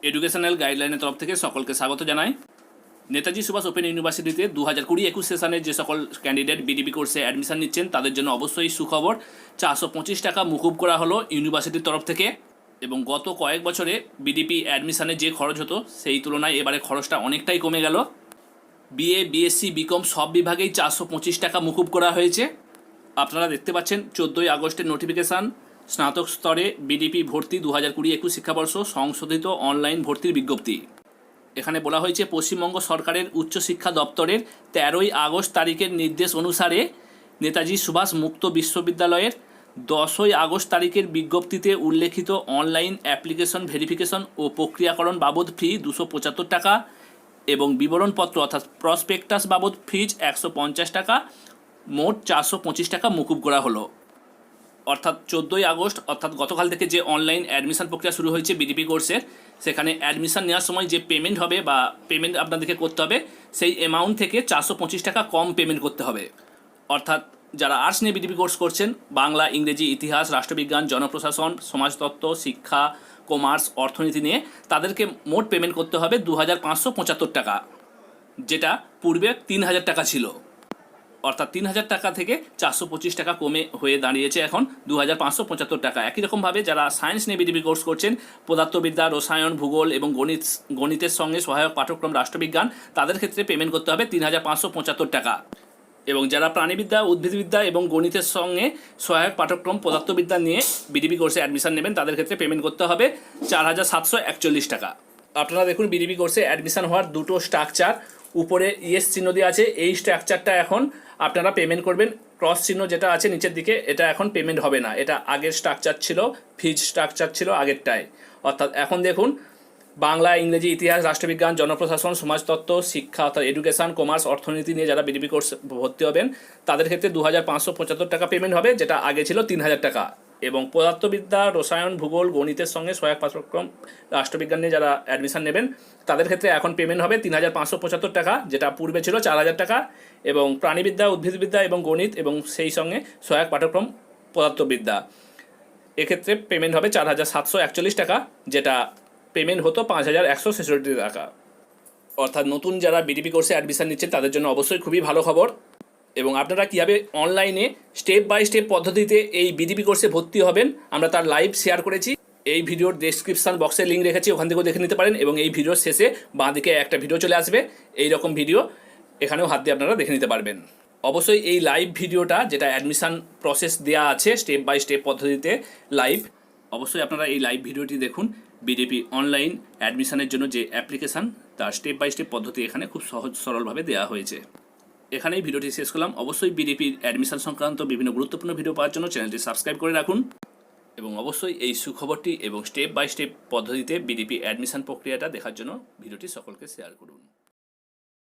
Educational গাইডলাইনের তরফ থেকে সকলকে স্বাগত জানাই। নেতাজি সুভাষ ওপেন ইউনিভার্সিটিতে 2020-21 সেশনে যে সকল ক্যান্ডিডেট বিডিপি কোর্সে অ্যাডমিশন নিচ্ছেন তাদের জন্য অবশ্যই সুখবর। 425 টাকা মুকুব করা হলো ইউনিভার্সিটির তরফ থেকে। এবং গত কয়েক বছরে বিডিপি অ্যাডমিশনে যে খরচ হতো সেই তুলনায় এবারে খরচটা অনেকটাই কমে গেল। বিএ, বিএসসি, বিকম সব বিভাগেই 425 টাকা মুকুব করা হয়েছে। আপনারা দেখতে পাচ্ছেন 14ই আগস্টের নোটিফিকেশান, স্নাতক স্তরে বিডিপি ভর্তি 2020-21 শিক্ষাবর্ষ সংশোধিত অনলাইন ভর্তির বিজ্ঞপ্তি। এখানে বলা হয়েছে পশ্চিমবঙ্গ সরকারের উচ্চশিক্ষা দপ্তরের 13ই আগস্ট তারিখের নির্দেশ অনুসারে নেতাজি সুভাষ মুক্ত বিশ্ববিদ্যালয়ের 10ই আগস্ট তারিখের বিজ্ঞপ্তিতে উল্লেখিত অনলাইন অ্যাপ্লিকেশন ভেরিফিকেশন ও প্রক্রিয়াকরণ বাবদ ফি 275 টাকা এবং বিবরণপত্র অর্থাৎ প্রসপেক্টাস বাবদ ফিজ 150 টাকা, মোট 425 টাকা মুকুব করা হলো। অর্থাৎ 14ই আগস্ট অর্থাৎ গতকাল থেকে যে অনলাইন অ্যাডমিশন প্রক্রিয়া শুরু হয়েছে বিডিপি কোর্সের, সেখানে অ্যাডমিশন নেওয়ার সময় যে পেমেন্ট হবে বা পেমেন্ট আপনাদেরকে করতে হবে সেই অ্যামাউন্ট থেকে 425 টাকা কম পেমেন্ট করতে হবে। অর্থাৎ যারা আর্টস নিয়ে বিডিপি কোর্স করছেন, বাংলা, ইংরেজি, ইতিহাস, রাষ্ট্রবিজ্ঞান, জনপ্রশাসন, সমাজতত্ত্ব, শিক্ষা, কমার্স, অর্থনীতি নিয়ে তাদেরকে মোট পেমেন্ট করতে হবে 2575 টাকা, যেটা পূর্বে 3000 টাকা ছিল। অর্থাৎ 3000 টাকা থেকে 425 টাকা কমে হয়ে দাঁড়িয়েছে এখন 2575 টাকা। একই রকমভাবে যারা সায়েন্স নিয়ে বিডিপি কোর্স করছেন, পদার্থবিদ্যা, রসায়ন, ভূগোল এবং গণিতের সঙ্গে সহায়ক পাঠ্যক্রম রাষ্ট্রবিজ্ঞান, তাদের ক্ষেত্রে পেমেন্ট করতে হবে 3575 টাকা। এবং যারা প্রাণীবিদ্যা, উদ্ভিদবিদ্যা এবং গণিতের সঙ্গে সহায়ক পাঠ্যক্রম পদার্থবিদ্যা নিয়ে বিডিপি কোর্সে অ্যাডমিশন নেবেন, তাদের ক্ষেত্রে পেমেন্ট করতে হবে 4741 টাকা। আপনারা দেখুন বিডিপি কোর্সে অ্যাডমিশন হওয়ার দুটো স্ট্রাকচার, উপরে ইএস চিহ্ন দিয়ে আছে, এই স্ট্রাকচারটা এখন আপনারা পেমেন্ট করবেন। ক্রস চিহ্ন যেটা আছে নিচের দিকে, এটা এখন পেমেন্ট হবে না, এটা আগের স্ট্রাকচার ছিল, ফিজ স্ট্রাকচার ছিল আগেরটায়। অর্থাৎ এখন দেখুন বাংলা, ইংরেজি, ইতিহাস, রাষ্ট্রবিজ্ঞান, জনপ্রশাসন, সমাজতত্ত্ব, শিক্ষা অর্থাৎ এডুকেশন, কমার্স, অর্থনীতি নিয়ে যারা বিডিপি কোর্স ভর্তি হবেন তাদের ক্ষেত্রে 2575 টাকা পেমেন্ট হবে, যেটা আগে ছিল 3000 টাকা। এবং পদার্থবিদ্যা, রসায়ন, ভূগোল, গণিতের সঙ্গে সহায়ক পাঠ্যক্রম রাষ্ট্রবিজ্ঞান নিয়ে যারা অ্যাডমিশন নেবেন তাদের ক্ষেত্রে এখন পেমেন্ট হবে 3575 টাকা, যেটা পূর্বে ছিল 4000 টাকা। এবং প্রাণীবিদ্যা, উদ্ভিদবিদ্যা এবং গণিত এবং সেই সঙ্গে সহায়ক পাঠ্যক্রম পদার্থবিদ্যা, এক্ষেত্রে পেমেন্ট হবে 4741 টাকা, যেটা পেমেন্ট হতো 5166 টাকা। অর্থাৎ নতুন যারা বিডিপি কোর্সে অ্যাডমিশন নিচ্ছেন তাদের জন্য অবশ্যই খুবই ভালো খবর। এবং আপনারা কীভাবে অনলাইনে স্টেপ বাই স্টেপ পদ্ধতিতে এই বিডিপি কোর্সে ভর্তি হবেন আমরা তার লাইভ শেয়ার করেছি। এই ভিডিওর ডেসক্রিপশন বক্সে লিঙ্ক রেখেছি, ওখান থেকেও দেখে নিতে পারেন। এবং এই ভিডিওর শেষে বাঁ দিকে একটা ভিডিও চলে আসবে, এই রকম ভিডিও, এখানেও হাত দিয়ে আপনারা দেখে নিতে পারবেন। অবশ্যই এই লাইভ ভিডিওটা, যেটা অ্যাডমিশন প্রসেস দেওয়া আছে স্টেপ বাই স্টেপ পদ্ধতিতে লাইভ, অবশ্যই আপনারা এই লাইভ ভিডিওটি দেখুন। বিডিপি অনলাইন অ্যাডমিশনের জন্য যে অ্যাপ্লিকেশান তার স্টেপ বাই স্টেপ পদ্ধতি এখানে খুব সহজ সরলভাবে দেওয়া হয়েছে। এখানেই ভিডিওটি শেষ করলাম। অবশ্যই বিডিপির অ্যাডমিশন সংক্রান্ত বিভিন্ন গুরুত্বপূর্ণ ভিডিও পাওয়ার জন্য চ্যানেলটি সাবস্ক্রাইব করে রাখুন। এবং অবশ্যই এই সুখবরটি এবং স্টেপ বাই স্টেপ পদ্ধতিতে বিডিপি অ্যাডমিশন প্রক্রিয়াটা দেখার জন্য ভিডিওটি সকলকে শেয়ার করুন।